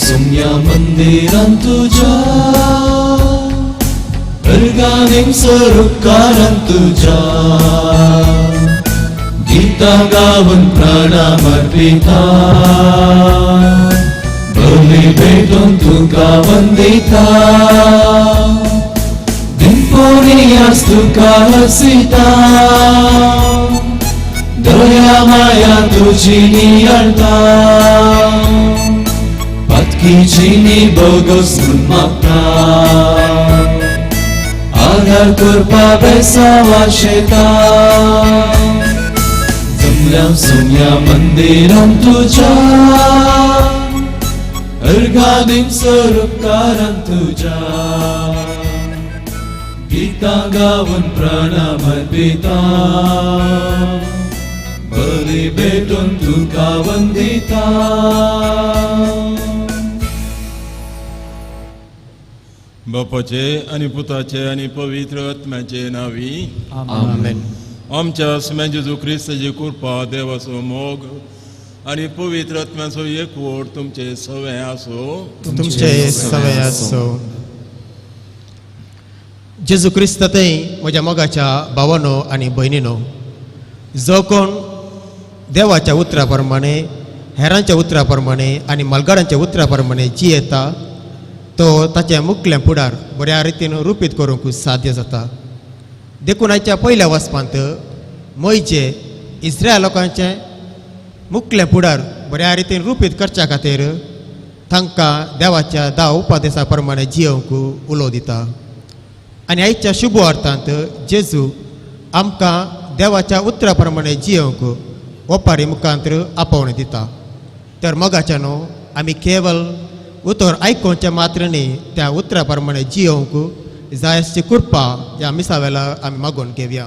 सोम्या मंदिरांत तुझ्या अर्गानीम स्वरूपकारांत तुझ्या गीता गावन प्राणाम अर्पिता बली भेटून तुका वंदिता दिनपोनियास तुका हसिता दया माया तुझी नियळता पातकीची निबोगस म्हूण मागता आधार करपा बेसावा शेता जमल्या सोम्या मंदिरांत तुझ्या अर्गानीम स्वरूपकारांत तुझ्या गीता गावन प्राणाम अर्पिता बली भेटून तुका वंदिता बापाचे आनी पुताचे आनी पवित्र आत्म्याचे नावी आमेन. आमच्या आत्म्या जेजू क्रिस्ताची कृपा देवाचो मोग आनी पवित्र आत्म्याचो एकवट तुमचे सवे आसो. तुमचे सवय आसो. जेजू क्रिस्तातय म्हज्या मोगाच्या भावानो आनी भयणीनो, जो कोण देवाच्या उतरा प्रमाणे, हेरांच्या उतरा प्रमाणे आनी मालगाडांच्या उतरा प्रमाणे जियेता तो ताचे मुखलें फुडार बऱ्या रितीन रुपीत करूंक साध्य जाता. देखून आयच्या पयल्या वचपांत मोयचे इस्रायल लोकांचे मुखलें फुडार बऱ्या रितीन रुपीत करच्या खातीर तांकां देवाच्या 10 उपादेशा प्रमाणे जियोवंक उलो दिता. आनी आयच्या शुभ अर्थांत जेजू आमकां देवाच्या उतरा प्रमाणे जियोवंक ओपारी मुखांतर आपोवणें दिता. तर मोगाच्यानो आमी केवल उतर आयकोवचे मात्र न्ही, त्या उतरा प्रमाणे जियोवंक जाय अशी कृपा ह्या मिसा वेळा आमी मागून घेवया.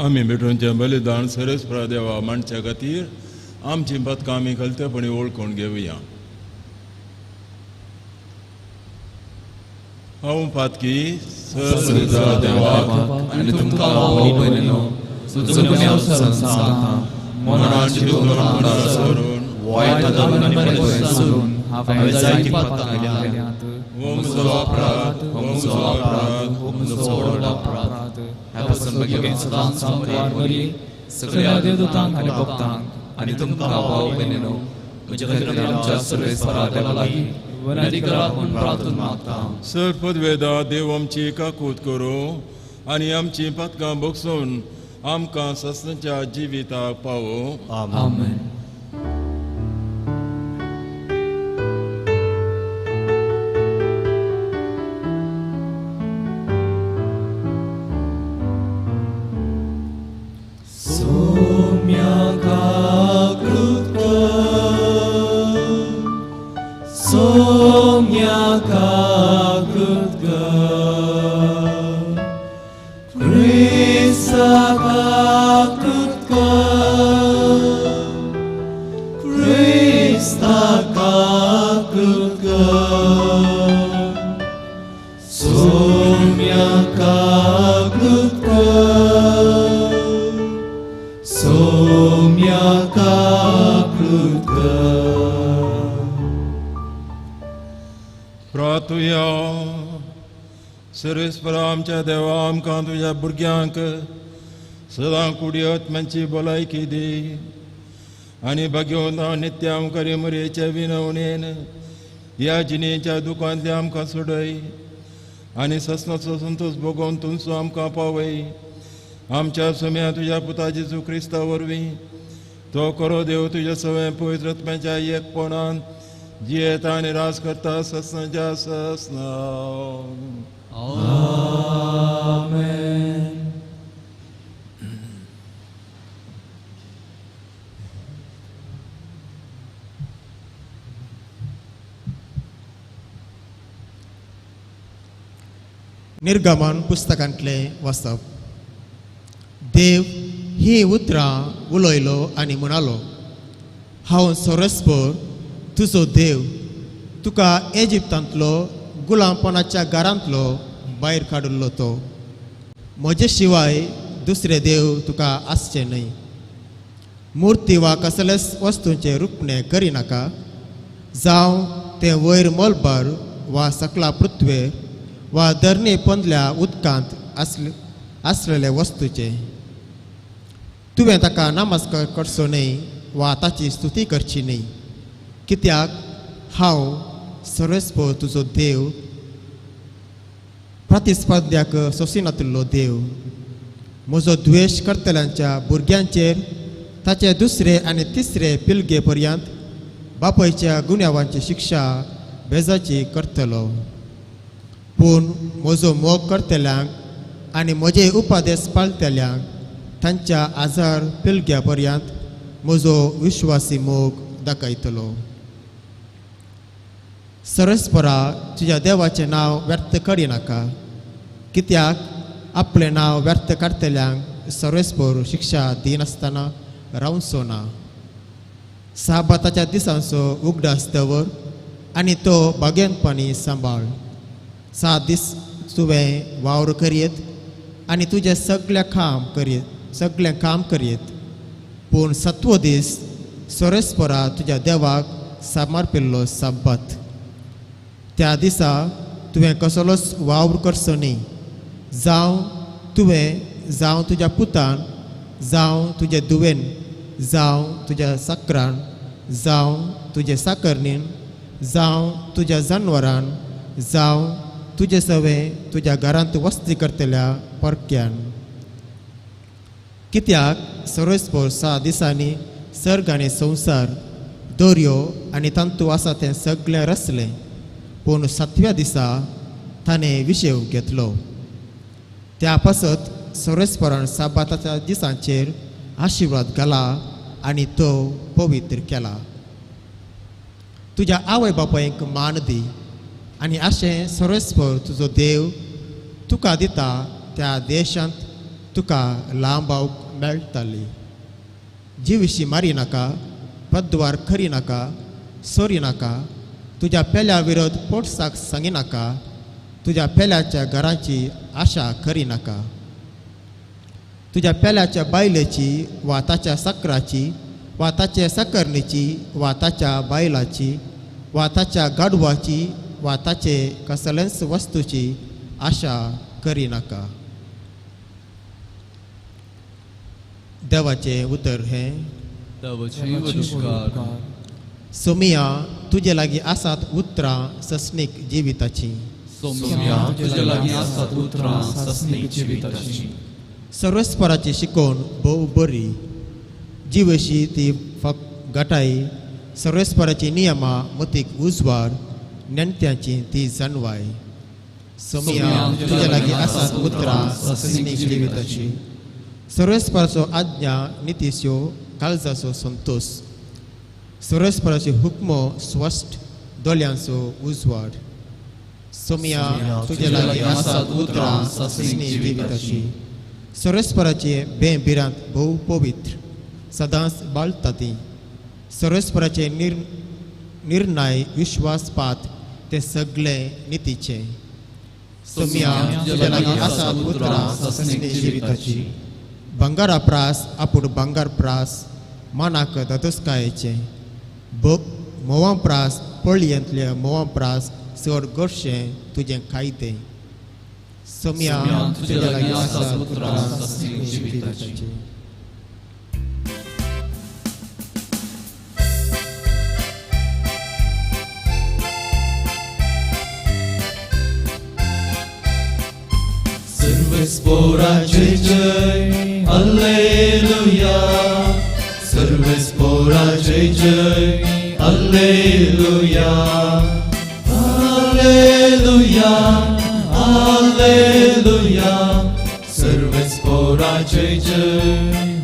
आमी भेटूनचें बलिदान सरस्वरा देवा माणच्या खातीर आमची पथकां आमी खलतेपणी ओळखून घेवया. हांव पातकी सरस्वरा देवाक आनी तुमकां भाव भयणीनो, तुमच्या संसारांत मनाची दुर्गंधा सोडून वायट आनी बरें सोडून हांवें जायती पथकां केल्यात. हो म्हजो अपराध, हो म्हजो अपराध, हो म्हजो व्हड अपराध. ह्या पासून बेगीन सदांच संवसार बरी सगळ्या देवदूतांक आनी भक्तांक आनी तुमकां भाव भयणीनो, म्हजे खातीर आमच्या सर्वेस्वरा देवा लागीं वनाधिकाराक म्हूण प्रार्थना मागता. सरपद वेदा देव आमची काकूत करूं आनी आमची पथकां बगसून आमकां ससनाच्या जिविताक पावो. आमेन. प्रार्थुया. सर्वेस्परा आमच्या देवा, आमकां तुज्या भुरग्यांक सदां कुडी आत्म्याची भलायकी दी आनी भाग्यवंतां नित्य आमकां मरेच्या विनवणेन ह्या जिणेच्या दुखांतले आमकां सोडय आनी ससनाचो संतोष भोगोवन तुमचो आमकां पावय. आमच्या सोम्या तुज्या पुता जेजू क्रिस्ता वरवीं तो करो देव तुज्या सवय पवित्र आत्म्याच्या एकपणान जियेता आनी रास करता ससनाच्या ससना. आमेन. निर्गमन पुस्तकांतले वचप. देव ही उतरां उलयलो आनी म्हणालो, हांव सोरस्पोर तुजो देव, तुका इजिप्तांतलो गुलामपणाच्या घरांतलो भायर काडिल्लो तो. म्हजे शिवाय दुसरे देव तुका आसचे न्हय. मुर्ती वा कसलेच वस्तूंचे रुपणे करिनाका जावं ते वयर मोलबार वा सकला पृथ्वे वा धरणी पंदल्या उदकांत आसलेले वस्तूचे तुवें ताका नमस्कार करचो न्ही वा ताची स्तुती करची न्ही कित्याक हांव सर्वेस्पर तुजो देव प्रतिस्पर्ध्याक सोंसिनातलो देव म्हजो द्वेश करतल्यांच्या भुरग्यांचेर ताचे दुसरे आनी तिसरे पिळगे पर्यंत बापायच्या गुन्यांवांची शिक्षा बेजाची करतलो पूण म्हजो मोग करतल्यांक आनी म्हजे उपादेश पाळटल्यांक तांच्या आजार पिळग्या पर्यंत म्हजो विश्वासी मोग दाखयतलो सर्वेस्परा तुज्या देवाचें नांव व्यर्थ करिनाका कित्याक आपलें नांव व्यर्थ करतल्यांक सर्वेस्पर शिक्षा दिनासतना रावचो ना साबाताच्या दिसांचो उगडास दवर आनी तो बागेनपणी सांबाळ 7 दीस तुवें वावर करीत आनी तुजें सगळें काम करीत पूण 7वो दीस सर्वेस्परा तुज्या देवाक समर्पिल्लो साबात त्या दिसा तुवें कसलोच वावर करचो न्ही जावं तुज्या पुतान जावं तुजे दुवेन जावं तुज्या साकरान जावं तुजे साकरणीन जावं तुज्या जनावरान जावं तुजे सवें तुज्या घरांत वस्ती करतल्या परक्यान कित्याक सर्वेस्पर 6 दिसांनी सर्ग आनी संवसार दर्यो आनी तांतू आसा तें सगळें रचलें पूण 7व्या दिसा ताणें विशेव घेतलो त्या पासत सर्वेस्परान साबाताच्या दिसांचेर आशिर्वाद घाला आनी तो पवित्र केला तुज्या आवय बापायक मान दी आनी अशें सर्वेस्पर तुजो देव तुका दिता त्या देशांत तुका लांबावक मेळटली जीविशी मारी नाका पद्वार करी नाका सोरी नाका तुज्या पेल्या विरोध पोटसाक सांगी नाका तुज्या पेल्याच्या घराची आशा करी नाका तुज्या पेल्याच्या बायलेची वा ताच्या साकराची वा ताचे साकरणीची वा ताच्या बायलाची वा ताच्या गाडवाची वा ताचे कसलेच वस्तूची आशा करी नाका देवाचे उतर हे सोमिया तुजे लागीं आसात उतरां ससनीक जिविताची सर्वेस्पराची शिकोवन भोव बरी जीवशी ती घटाई सर्वेस्पराची नियमां मतीक उजवाड नेणट्यांची ती जाणवाय सोमिया तुजे लागीं आसात उतरां ससनीक जिविताची सर्वेस्पराचो आज्ञा नितीस्यो काळजाचो संतोष सर्वेस्पराची हुक्मो स्वस्थ दोळ्यांचो उजवाड सोमिया तुजे लागीं आसात उतरां ससनीक जिविताची सर्वेस्पराचे बेबिरांत भोव पवित्र सदांच बाळटा ती सर्वेस्पराचे निर्णय विश्वासपात ते सगळे नितीचे सोमिया तुजे लागीं आसात उतरां ससनीक जिविताची बंगारा प्रास आपूण बंगार प्रास मानाक ददस्कायेचे मोवा प्रास पळयेंतले मोवा प्रास चड गोडशें तुजें खायतें सोमिया तुजे लागीं आसात उतरां ससनीक जिविताची सर्वेस्पराचे जय हालेलुया सर्वेस्पराचे जय हालेलुया हालेलुया हालेलुया सर्वेस्पराचे जय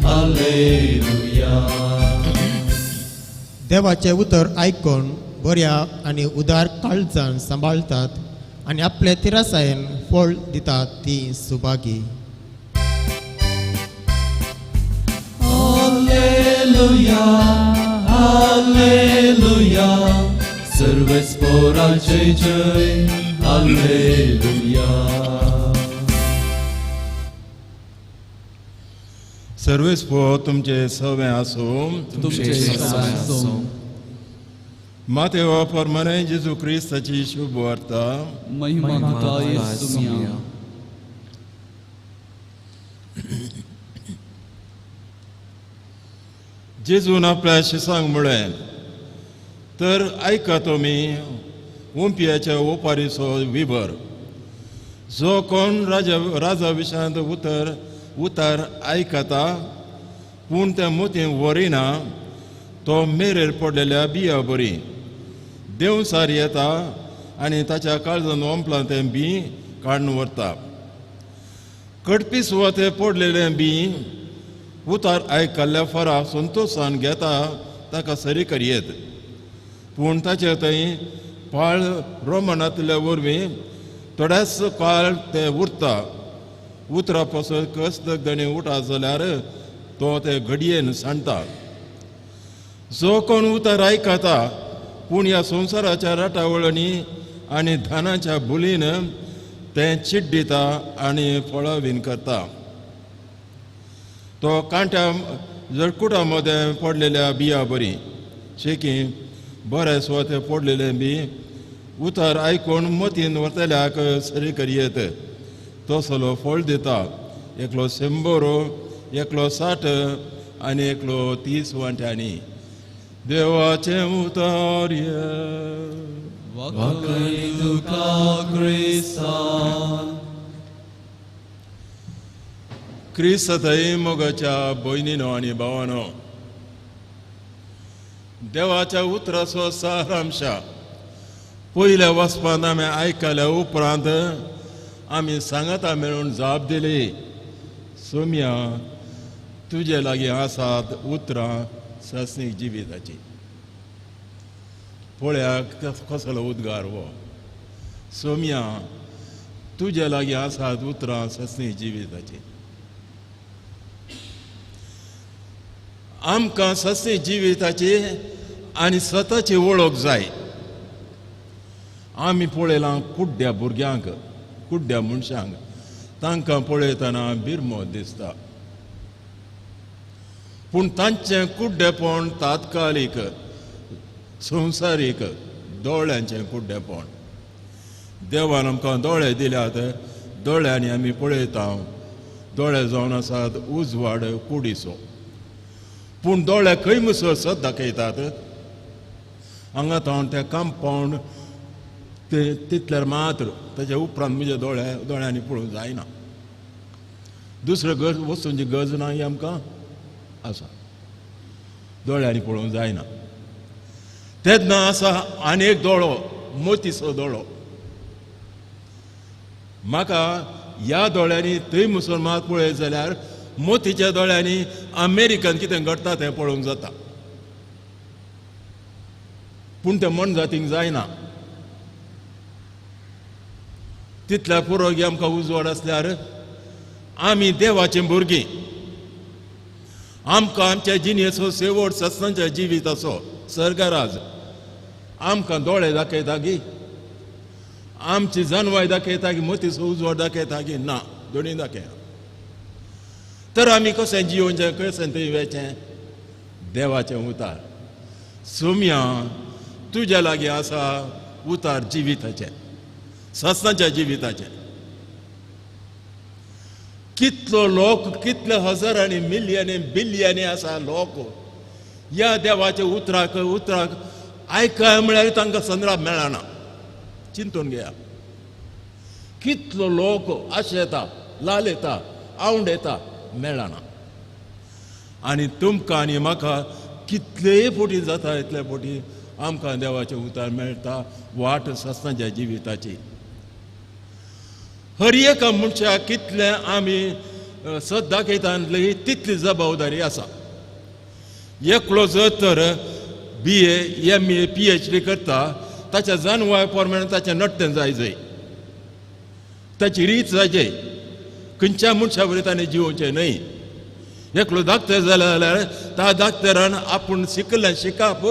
हालेलुया देवाचे उतर आयकून बऱ्या आनी उदार काळजान सांबाळतात आनी आपले तिरासायेन फळ दितात ती सुभागी हालेलुया हालेलुया सर्वेस्पराचे जय हालेलुया सर्वेस्पर तुमचे सवे आसूं तुमचे सवाय आसूं Mateo परमाने जेजू क्रिस्ताची शुभ वार्ता महिमा तुका येसू मिया. जेजून आपल्या शिसांक म्हळें तर आयका तुमी ओंपियाच्या ओपारीचो विबर जो कोण राजा विशांत उतार आयकता पूण ते मोतीन व्हरिना तो मेरेर पडलेल्या बिया बरी देवसार येता आनी ताच्या काळजान ओंपलां तें बी काडून व्हरता. कडपी सुवाते पडलेलें बी उतार आयकल्ल्या फरा संतोशान घेता ताका सरी करयेत पूण ताचे थंय पाळ रोमनांतल्या वरवीं थोड्याच काळ ते उरता. उतरा पासून कसलक दणी उठा जाल्यार तो ते घडयेन सांडटा. जो कोण उतार आयकता पूण ह्या संवसाराच्या राटावळणी आनी धनाच्या बुलीन तें चिड्डिता आनी फळावीन करता. तो कांट्या जळकुटा मदें पडलेल्या बिया बरी शेकी बरे सुवाते पडलेले बी उतार आयकून मतीन व्हरतल्याक सरी करयेत तसलो फळ दिता. एकलो 100, एकलो 60 आनी एकलो 30 वांट्यांनी. देवाचे उतार वखरी तुका क्रिस्तान. क्रिस्त थंय मोगाच्या भयणीनो आनी भावानो, देवाच्या उतराचो सारांश पयल्या वचपांत आमी आयकल्या उपरांत आमी सांगाता मेळून जाप दिली सोम्या तुजे लागीं आसात उतरां सस्नीक जिविताची. पळयाक कसलो उद्गार हो. सोम्या तुजे लागीं आसात उतरां सस्नीक जिविताची. आमकां सस्नीक जिविताची आनी स्वताची वळख जाय. आमी पळयलां कुड्ड्या भुरग्यांक कुड्ड्या मनशांक तांकां पळयतना बिरमो दिसता पूण तांचें कुड्डेपण तात्कालीक संवसारीक दोळ्यांचें कुड्डेपण. देवान आमकां दोळे दिल्यात दोळ्यांनी आमी पळयता दोळे जावन आसात उजवाड कुडीचो पूण दोळे खंय मुसळ सत दाखयतात. हांगा थावन तें कंपावंड ते तितल्यार मात्र ताच्या उपरांत म्हज्या दोळ्यांनी पळोवंक जायना. दुसऱ्या वस्तूंची गरज ना ही आमकां आसा दोळ्यांनी पळोवंक जायना. तेन्ना आसा आनी एक दोळो मोतीचो दोळो. म्हाका ह्या दोळ्यांनी थंय मुसलमान पळयत जाल्यार मोतीच्या दोळ्यांनी अमेरिकन कितें घडटा तें पळोवंक जाता पूण तें मन जातीक जायना. तितल्या पुरोगी आमकां उजवाड आसल्यार आमी देवाचीं भुरगीं. आमकां आमच्या जिणेचो शेवट सत्संच्या जिविताचो सर्गराज आमकां दोळे दाखयता गी आमची जानवाय दाखयता की मोतीचो उजवाड दाखयता की ना दोनी दाखया. तर आमी कशें जिवोवचें कशें थंय वेचें. देवाचें उतार सोम्या तुज्या लागीं आसा उतार जिविताचें सत्संच्या जिविताचें. कितलो लोक कितले हजारांनी मिलियनी बिलियनी आसा लोक ह्या देवाच्या उतराक आयकाय म्हळ्यार तांकां संद्राप मेळना. चिंतून घेया कितलो लोक आशेता लालयता आवंडेता मेळना. आनी तुमकां आनी म्हाका कितलेय फावटी जाता इतले फावटी आमकां देवाचें उतार मेळटा वाट सत्संच्या जिविताची. हर एका मनशाक कितलें आमी सत दाखयता तितली जबाबदारी आसा. एकलो जर तर BA MA PhD करता ताच्या जानवाय प्रमाणे ताचें नट्टें जाय ताची रीत जाय. खंयच्या मनशा बरें ताणें जिवोवचें न्हय. एकलो धाकटो जाला जाल्यार त्या धाकटेरान आपूण शिकलें शिकाप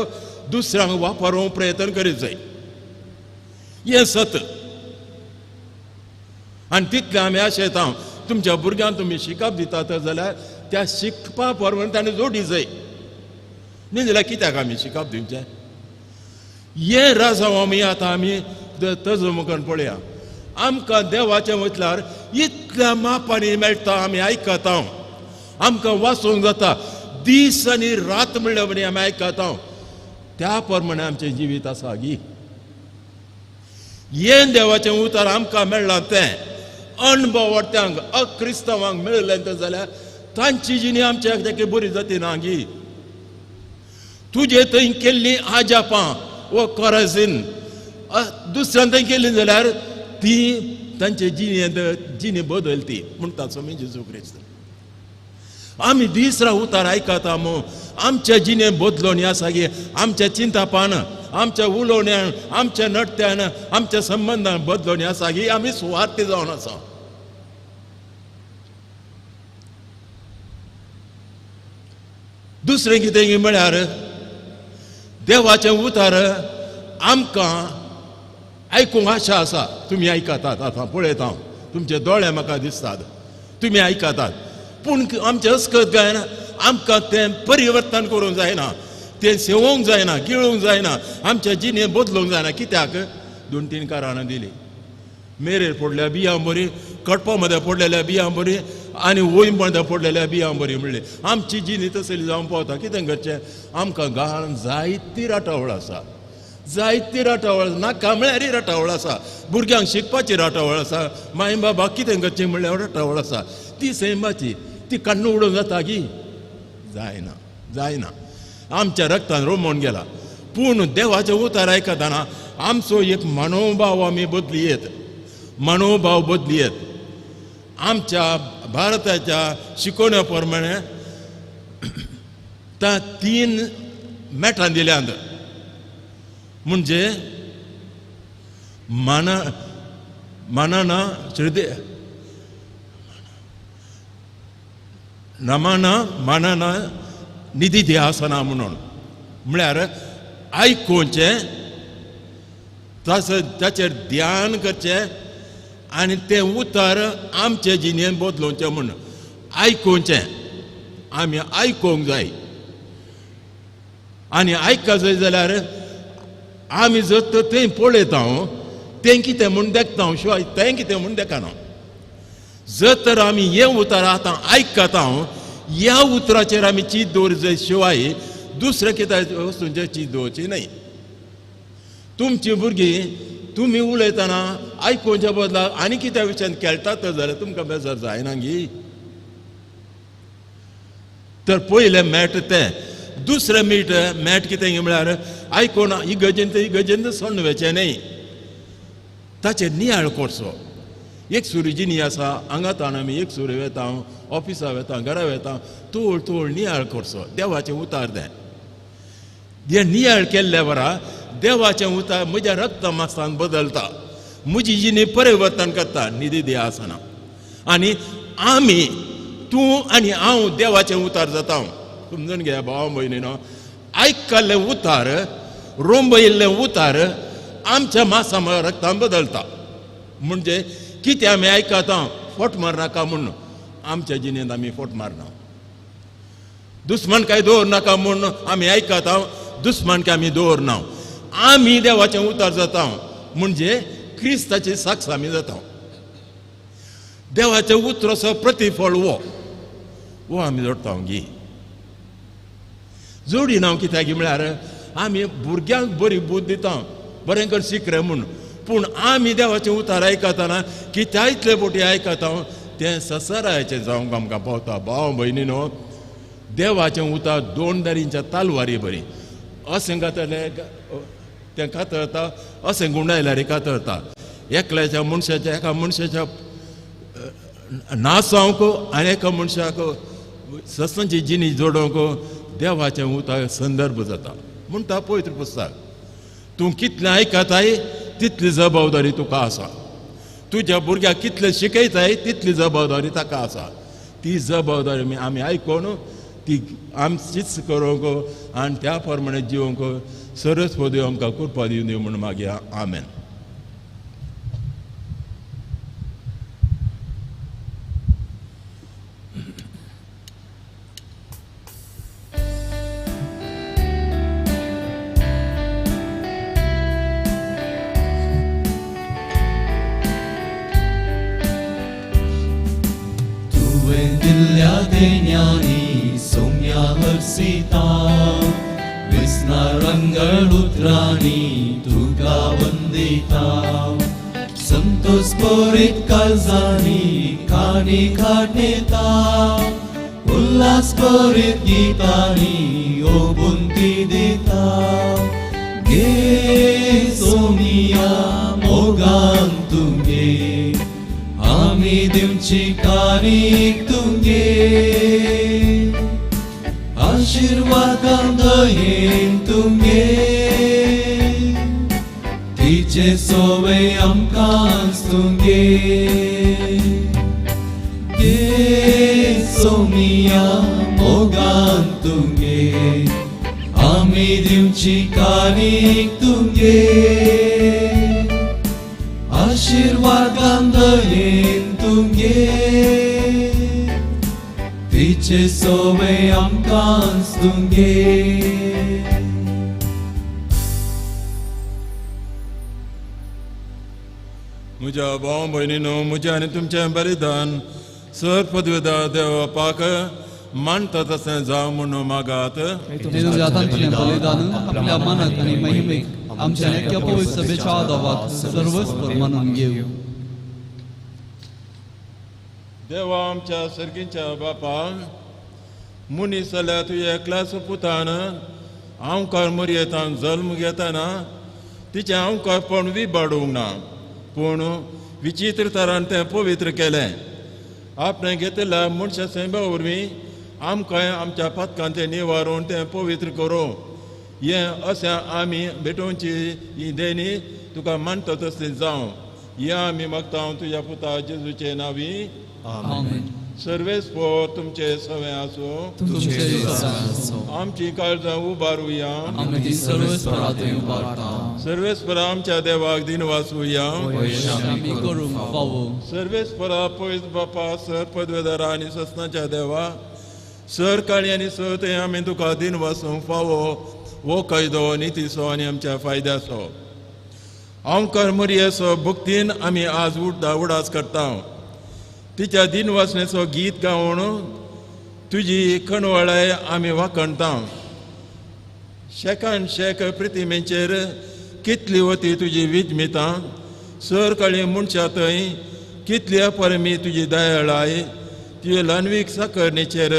दुसऱ्यांक वापरूंक प्रयत्न करीत जाय. हें सत. आनी तितलें आमी आशेता तुमच्या भुरग्यांक तुमी शिकप दितात जाल्यार त्या शिकपा प्रमाणे ताणें जोडी जाय न्ही जाल्यार कित्याक आमी शिकप दिवचें. हे राजाव आमी आतां आमी ताजो मुखार पळया. आमकां देवाचें वयतल्यार इतल्या मापांनी मेळटा, आमी आयकता, आमकां वाचूंक जाता, दीस आनी रात म्हणल्या म्हणी आमी आयकता. त्या प्रमाणे आमचें जिवीत आसा गी. हें देवाचें उतर आमकां मेळ्ळां तें अणभवत्यांक अक्रिस्तवांक मेळ्ळें जाल्यार तांची जिणी आमच्या खातीर बरी जाती ना गी. तुजे थंय केल्लीं आजापां वो कोराझीन दुसऱ्यान थंय केल्लीं जाल्यार ती तांचे जिणे बदलती म्हणटा स्वामी जेजू क्रिस्त. आमी दीस रात उतार आयकता मो आमच्या जिणे बदलोवन आसा गे. आमच्या चिंतापान, आमच्या उलोवण्यान, आमच्या नडत्यान, आमच्या संबंदान बदलोवन आसा गे. आमी सुवार्थी जावन आसा. दुसरें कितें म्हळ्यार देवाचें उतार आमकां आयकूंक आशा आसा. तुमी आयकतात, आतां पळयता तुमचे दोळे म्हाका दिसतात, तुमी आयकतात, पूण आमचें अस्कत गायना. आमकां तें परिवर्तन करूंक जायना, तें सेवोंक जायना, गिळूंक जायना, आमच्या जिणे बदलूंक जायना. कित्याक 2-3 कारणां दिलीं. मेरेर पडल्या बियां बरी, कडपा मदें पडलेल्या बियां बरी आनी वोय मदें पडलेल्या बियां बरी म्हणली. आमची जिणी तसली जावंक पावता. कितें करचें? आमकां गाळान जायती राटावळ आसा, जायती राटावळ, नाका म्हळ्यारय राटावळ आसा, भुरग्यांक शिकपाची राटावळ आसा, माय बाबाक कितें करचें म्हणल्यार राटावळ आसा. ती सैमाची ती काडून उडोवंक जाता गी? जायना, जायना. आमच्या रक्तान रोमोवन गेला. पूण देवाचें उतार आयकतना आमचो एक मनोभाव आमी बदलियेत, मनोभाव बदलियेत. आमच्या भारताच्या शिकवण्या प्रमाणे 3 मॅटां दिल्यांत. म्हणजे मनन, श्रद्धे, नमन, मनन, निधिध्यासना म्हणून. म्हळ्यार आयकोवचें, ताचेर ध्यान करचें आनी तें उतर आमचे जिणेन बदलोवचें म्हणून. आयकोवचें, आमी आयकोवंक जाय. आनी आयका जाय जाल्यार आमी जर थंय पळयता तें कितें म्हूण देखता शिवाय तें कितें म्हूण देखना. जर तर आमी हें उतर आतां आयकता, ह्या उतराचेर आमी चीत दवरची जाय शिवाय दुसऱ्या कितें वस्तूंचेर चीत दवरची न्हय. तुमचीं भुरगीं तुमी उलयतना आयकोवच्या बदला आनी कित्या विशयान खेळटात जाल्यार तुमकां बेजार जायना गी. तर पयलें मेट तें. दुसरें मेट कितें म्हळ्यार आयकोन इगर्जेंत सोडवेचें न्हय, ताचेर नियाळ करचो. एक सुरी जिणी आसा, हांगातान आमी एक सुरी वेता, ऑफिसा वेता, घरा वेता, तोळ नियाळ करचो. देवाचें उतार तें. हें नियाळ केल्ल्या वरा देवाचें उतार म्हज्या रक्तमासान बदलता, म्हजी जिणी परिवर्तन करता, निधी ध्यासना. आनी आमी, तूं आनी हांव देवाचें उतार जाता. समजून घे भाव भयणीनो, आयकल्लें उतार, रोंबयिल्लें उतार आमच्या मासा रक्तान बदलता. म्हणजे कितें आमी आयकता, फोट मारनाका म्हूण आमच्या जिणेंत आमी फोट मारना. दुस्मानकाय दवरनाका म्हूण आमी आयकता, दुस्मानकाय आमी दवरना. आमी देवाचें उतार जाता म्हणजे क्रिस्ताची साक्ष आमी जाता. देवाचें उतराचो प्रतिफळ वो आमी जोडटा गी. जोडी नांव कित्याक म्हळ्यार आमी भुरग्यांक बरी बूद दिता, बरें कर शिक रे म्हूण. पूण आमी देवाचें उतार आयकतना कित्या इतले बोटी आयकता तें ससरायचें जावंक आमकां पावता. भाव भयणीनो, देवाचें उतार 2 दारींच्या तालवारी बरी. अशें कातरलें तें कातरता, अशें गुंडायल्यार कातरता. एकल्याच्या मनशाच्या एका मनशाच्या नासावंक आनी एका मनशाक ससांची जिणी जोडोवंक देवाचें उतार संदर्भ जाता. म्हणटा पवित्र पुस्तक, तूं कितलें आयकताय तितली जबाबदारी तुका आसा. तुज्या भुरग्याक कितलें शिकयताय तितली जबाबदारी ताका आसा. ती जबाबदारी आमी आयकोन ती आमचीच करूंक आनी त्या प्रमाणे जिवंक सरस्वती आमकां कृपा दिवन दिवं म्हणून मागया. आमेन. ज्ञानी सौम्या हर्षिता विस्नारंगळ उतराणी तुका वंदिता संतोष पोरीत काळजानी कानी खाटनेता उल्हास पोरीत गीतानी ओबुंती दिता गे सोनिया मोगान तुंगे आमी दिवची कानीक तुंगे आशीर्वादां दयेन तुंगे तिचे सोवे आमकांच तुंगे गे सोनिया मोगान तुंगे आमी दिवची कानीक तुंगे आशीर्वादां दयेन तुंगे तिचे सोवे आमकांच तुंगे म्हज्या भाव भयणीनो म्हजें आनी तुमचें बलिदान सर पदवेदार देवा पाक मानता तशें जावं म्हणून मागात देवजातांतलें बलिदान आपल्या मनात आनी महिमेक आमच्या एक्या पवित्र सभेच्या आदारात सर्वस्वर मानून घेवं देवा आमच्या सर्गीच्या बापा मनीस जाल्यार तुजे एकल्याच पुतान हांवकार मरयेतान जल्म घेतना तिचें हांवकारपण विबाडूंक ना पूण विचित्र तरान तें पवित्र केलें आपणें घेतिल्ल्या मनशा सैमा वरवीं आमकां आमच्या पातकांत तें निवारून तें पवित्र करूं हें अशें आमी भेटोवची ही देणी तुका मानता तसली जावं हें आमी मागता तुज्या पुता जेजूचे नांवी आमेन सर्वेस्पर तुमचे सवे आसूं तुमचे आमची काळजां उबारुया आमी सर्वस्वरांतूय उबारता सर्वेस्पर आमच्या देवाक दिन वाचुया आमी करूंक फावो सर्वेस्परा पयस बापा सर पदवेदारा आनी ससनाच्या देवा सर काळी आनी सत हें आमी तुका दिन वाचूंक फावो हो कायदो नितीचो आनी आमच्या फायद्याचो हांवकार मरयेचो भक्तीन आमी आज उडास करता तिच्या दिन वाचनेचो गीत गावन तुजी खणवळाय आमी वाखणटा शेकान शेक प्रतिमेचेर कितली वती तुजी विजमितां सर काळी मनशा थंय कितली अपरमी तुजी दयाळाय तुजे ल्हानवीक साकरणेचेर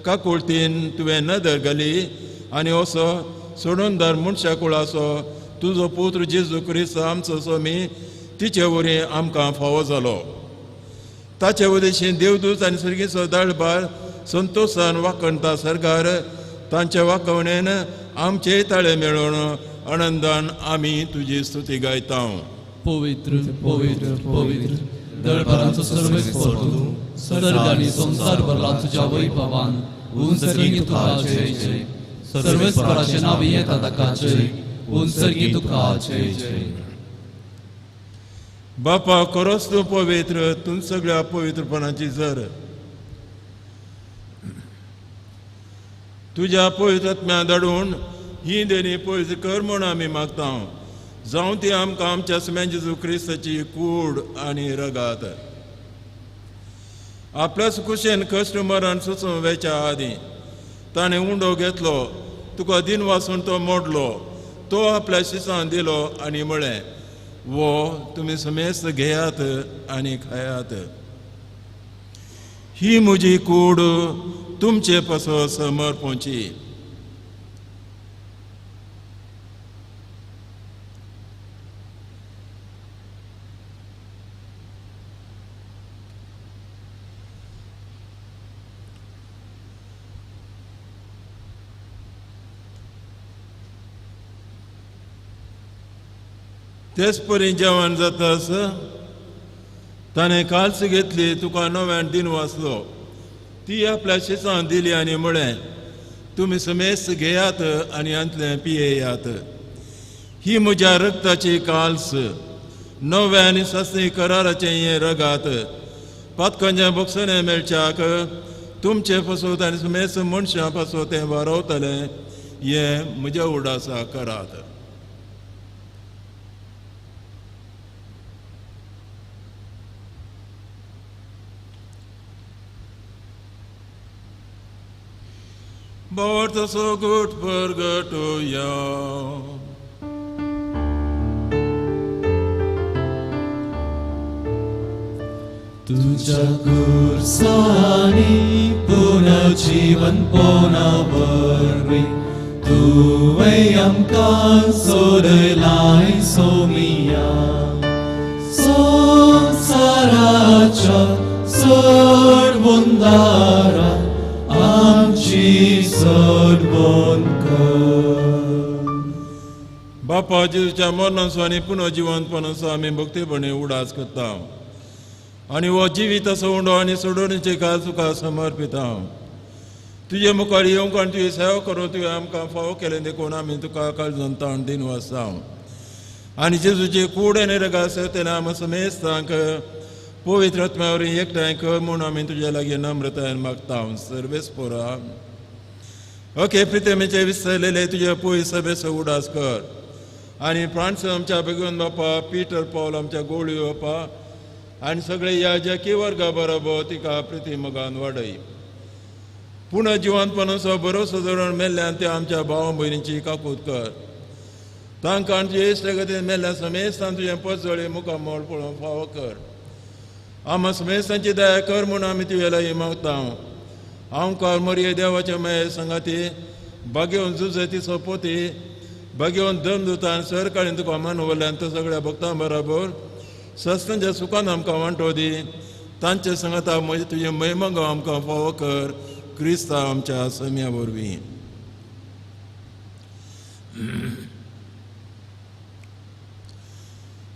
काकुळतीन तुवें नदर घाली आनी असो सोडूनदार मनशा कुळाचो तुजो पुत्र जेजू क्रिस्त आमचो सोमी तिचे वरी आमकां फावो जालो ताचे उदेशी देवदूत आनी सर्गीचो दाळबार संतोशान वाखणटा सरकार तांचे वाखवणेन आमचे ताळे मेळोवन आनंदान आमी तुजी स्तुती गायता पवित्र पवित्र पवित्र दळबारांचो सर्वेस्पर तूं सर्ग आनी संसार भरला तुज्या वैभवान उंचरगी तुका जय जय सर्वेस्पराचें नांव येता ताका जय उंचरगी तुका जय जय बापा खरोच तूं पवित्र तूं सगळ्या पवित्रपणाची जर तुज्या पवित्रत्म्या धाडून ही देणी पवित्र कर म्हूण आमी मागता जावं ती आमकां आमच्या समेन जेजू क्रिस्ताची कूड आनी रगात आपल्याच कुशेन कश्ट मरण सुचोवं वेच्या आदीं ताणें उंडो घेतलो तुका दिन वाचून तो मोडलो तो आपल्या शिसांत दिलो आनी म्हळें वो तुमी समेस्त घेयात आनी खायात ही म्हजी कूड तुमचे पासो समर्पणची तेच परी जेवण जातास ताणें काल्स घेतली तुका नव्यान दिन वाचलो ती आपल्या शिसांत दिली आनी म्हळें तुमी समेस्त घेयात आनी अंतलें पियेयात ही म्हज्या रक्ताची काल्स नव्या आनी सस्ती कराराचें हें रगात पातकांचें बक्षणें मेळच्याक तुमचे पासोत आनी समेस्त मनशां पासो तें वारवतलें हें म्हज्या उडासा करात Borta gut purgatoria. तुझ्या गुरसानी पुनर्जीवन पोनावरवी तुवें आमकां सोदलाय सोमिया संसाराच्या सोडवंदारां आमची सोडवण कर. बापा जेजूच्या मरणाचो आनी पुनर्जीवनपणाचो आमी भक्तीपणे उडास करता आनी हो जिवीत असो उंडो आनी सोडवणीचे काल तुका समर्पिता. तुजे मुखार येवंक आनी तुजी सेवा करूं तुवें आमकां फावो केलें देखून आमी तुका काळजांत ताण दिन आसा. आनी जेजूचे कूड आनी रगा सेवतेने आमी समेस्तांक पवित्र आत्म्या वरवीं एकठांय कर म्हूण आमी तुजे लागीं नम्रतायेन मागता. सर्वेस्पोरा ओके प्रितेमेचे विसरलेले तुजे पळय सभेचो उडास कर आनी फ्रांस आमच्या भगवन बापा पिटर पॉल आमच्या गोळी बापा आनी सगळे याजकी वर्गा बरोबर तिका प्रिती मोगान वाडय. पुनर्जीवनपणाचो भरोसो दवरून मेल्ल्यान ते आमच्या भावा भयणीची काकूत कर. तांकां आनी तुजे इश्ट गतीन मेल्ल्या समेस्तान तुजें पचोळे मुखार मोल पळोवन फावो कर. आमी समेस्तांची दया कर म्हूण आमी तुजे लागीं मागता. हांव काल मरिये देवाचे माये संगाती भाग्यवन जुजतीचो पोती भाग्यवन धर्मदूता आनी सरकारीन तुका मानवल्ल्यान तो सगळ्या भक्तां बरोबर सस्तांच्या सुखान आमकां वांटो दी. तांचे सांगता म्हजे तुजे महिमांग आमकां फावो कर क्रिस्ता आमच्या सम्या वरवीं.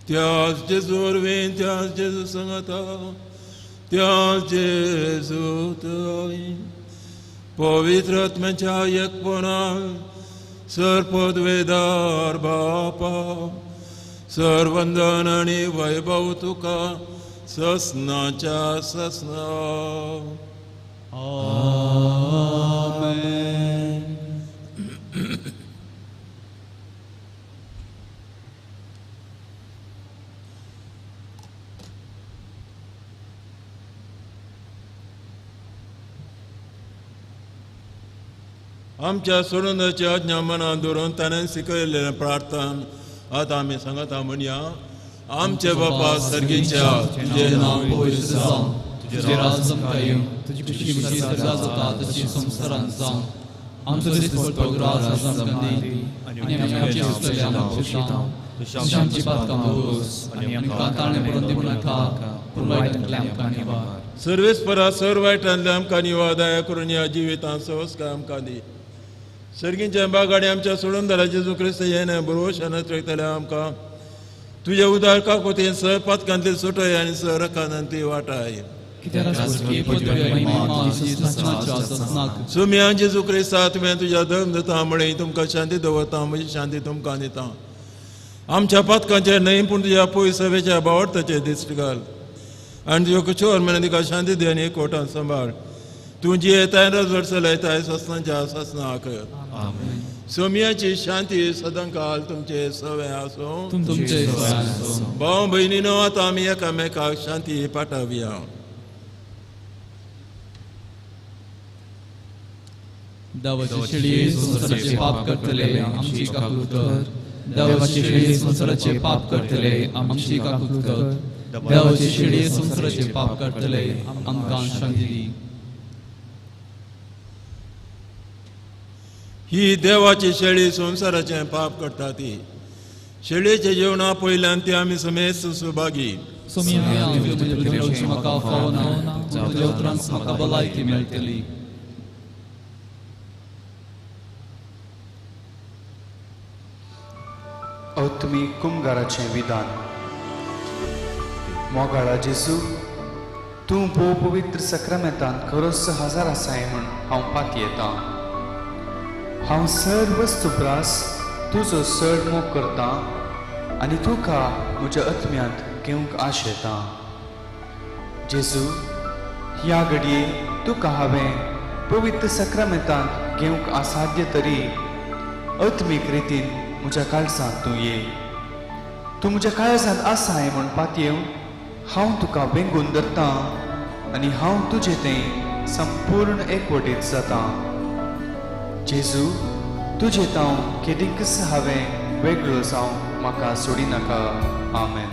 त्याच जेजू वरवीं त्याच जेजू सांगता त्याच जेजू थंय पवित्र आत्म्याच्या एकपणान सरपदवेदार बापा सर्वंदन आनी वैभव तुका ससनाच्या ससना. आमेन. आमच्या सोडूंदाची आज्ञा मनात दवरून ताणें शिकयलेलें प्रार्थना आतां आमी सांगता म्हणया. आमचे बापा सर्गीच्या तुजें नांव पवित्र जावं, तुजें राज आमकां येवं, तुजी खुशी स्वर्गांत जाता तशी संवसारांत जावं. आमचो दिसपट्टो राज आमकां दी आनी आमचे इश्टांक आमकां तशी आमची पातकां भोस आनी आमकां ताळें पडून दिवं नाका पूण वायटांतल्यान आमकां निवार. सर्वेस्परा सर वायटांतल्यान आमकां निवार दया करून ह्या जिवितांत संस्कार आमकां दी. सर्गीच्या बागाडी आमच्या सोडूनदारा जेजू क्रिस्त येणे बरोवशान रक्तले आमकां तुजे उदार काकोतीन सर पातकांतली सुटय आनी सर रकांती वाटाय. सुम्या जेजू क्रिस्ता तुवें तुज्या धर्मदता म्हळें तुमकां शांती दवरता म्हजी शांती तुमकां दिता. आमच्या पातकांचेर न्हय पूण तुज्या पळय सभेच्या भावार्थाचेर दिश्ट घाल आनी तुज्या कुशोर म्हण तिका शांती दी आनी एकवटान सांबाळ. तूं जी येताय रजवट चलयताय ससनाच्या ससना कर. सोम्याची शांती सदांकाल तुमचे सवे आसूं. भाव भयणीनो आतां आमी एकामेकाक शांती पाठवया. देवाची शिडी संसाराचे पाप करतले आमची काकूत कर. देवाची शिडी संसाराचे पाप करतले आमची काकूत कर. देवाची शिडी संसाराचे पाप करतले आमकां शांती दी. ही देवाची शेळी संसाराचें पाप करता ती. शेळयेचे जेवणा पयल्यान ती आमी समेत सुभागी. म्हाका फावो ना तुज्या उतरांत म्हाका भलायकी मेळटली. तुमी कुमगाराचें विधान. मोगाळा जेजू तूं भोव पवित्र सक्रामेंतांत खरोच हजर आसाय म्हूण हांव पाती येता. हांव सर्व वस्तुप्रास तुजो चड मोग करता आनी तुका म्हज्या आत्म्यांत घेवंक आश येता. जेजू ह्या घडये तुका हांवें पवित्र सक्रामेंतांत घेवंक असाध्य तरी आत्मीक रितीन म्हज्या काळजांत तूं ये. तूं म्हज्या काळजांत आसाय म्हूण पातयेव हांव तुका वेंगून धरता आनी हांव तुजें तें संपूर्ण एकवटीत जाता. जेजू तुझे ताव केदींकच हांवें वेगळो जावं म्हाका सोडी नाका. आमेन.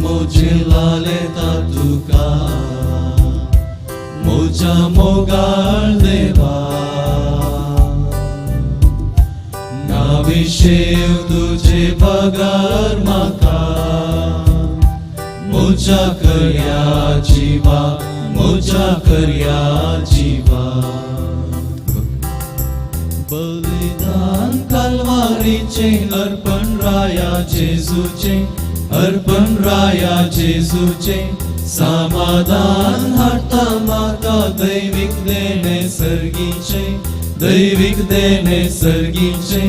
Mochilale tatuka Mocha mogal deva Navishev tujhe pagar maka Mocha karya jiva Mocha karya jiva बलिदान कलवारीचे अर्पण राया जेजूचे अर्पण राया जेजूचे समाधान हाडटा म्हाका दैविक देणे सर्गीचे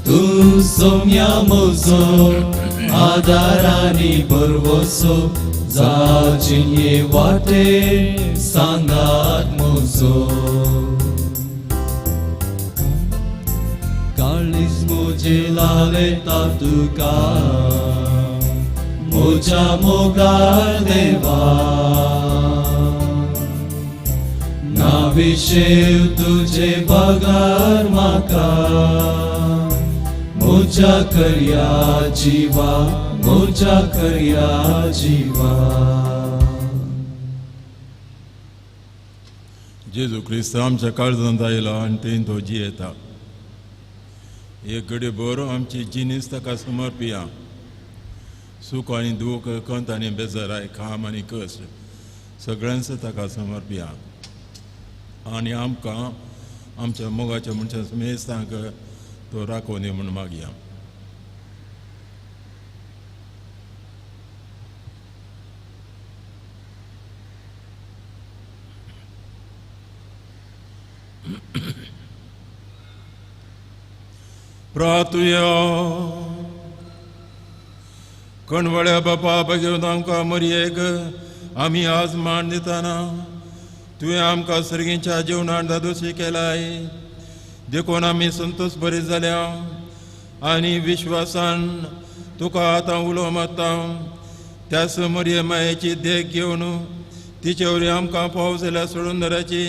तूं सोम्या म्हजो आदार आनी बरवसो जावची ये वाटे सांगात म्हजो काळीज मोजे लाले तातुका मोजा मोगाळ देवा नाविशेव तुझे बगार म्हाका मोजा करया जिवा जेजू क्रिस्त आमच्या काळजांत आयला आनी तें तो जियेता. एक घडी बरो आमची जिनीस ताका समर्पिया. सुख आनी दूख कंत आनी बेजाराय काम आनी कश्ट सगळ्यांच ताका समर्पिया आनी आमकां आमच्या मोगाच्या मनशां मेस्तांक तो राखोनी म्हूण मागया. प्रार्थुया. कणवळ्या बापा बघेवन आमकां मरयेक आमी आज मान दिताना तुवें आमकां सर्गीच्या जेवणाक दादोशी केलाय. देखून आमी संतोश बरी जाल्या आनी विश्वासान तुका आतां उलो मारता. त्याच मरये मायेची देख घेवन तिचे वरी आमकां पाव जाल्यार सोडून दराची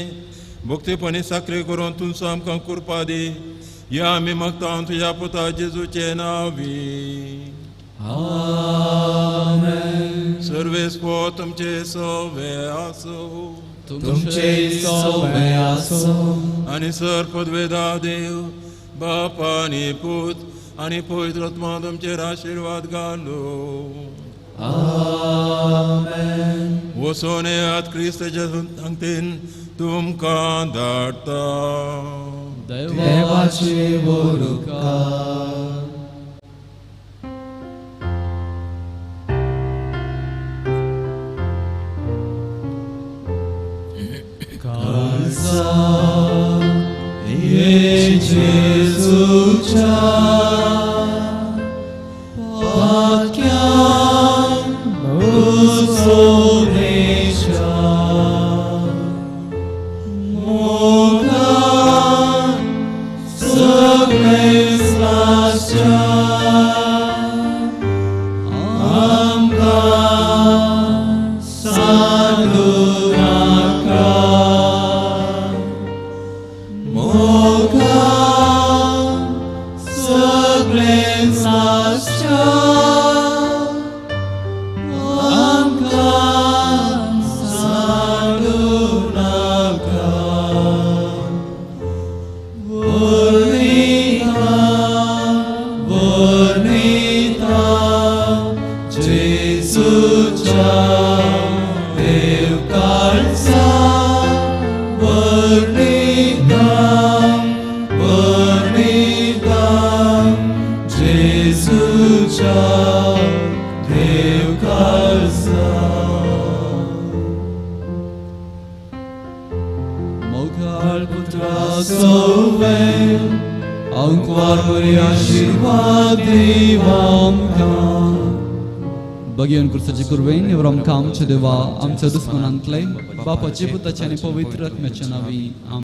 भक्तीपणी साखरी करून तुमचो आमकां कृपा दी. या आमी मागता तुज्या पुता जेजूचे नांवी. आमेन. सर्वेस्पो तुमचे सवे आसो. तुमचे सवे आसो. आनी सर्पद्वेदा देव बापा आनी पूत आनी पवित्र आत्मा तुमचेर आशिर्वाद घालो. आमेन. वचोन येयात क्रिस्ताच्या संगतीन तुमकां धाडटा. देवाचे बोरुकार. जेजूच्या पाक्यान सोनेच्या मोगान सगळे साच्या आमकां सांडू नाका. बघियन कृष्णाची कुरवेन एवढं आमकां आमचे देवा आमच्या दुस्मनांतले बापाचे पुताचे आनी पवित्र आत्म्याच्या नांवी.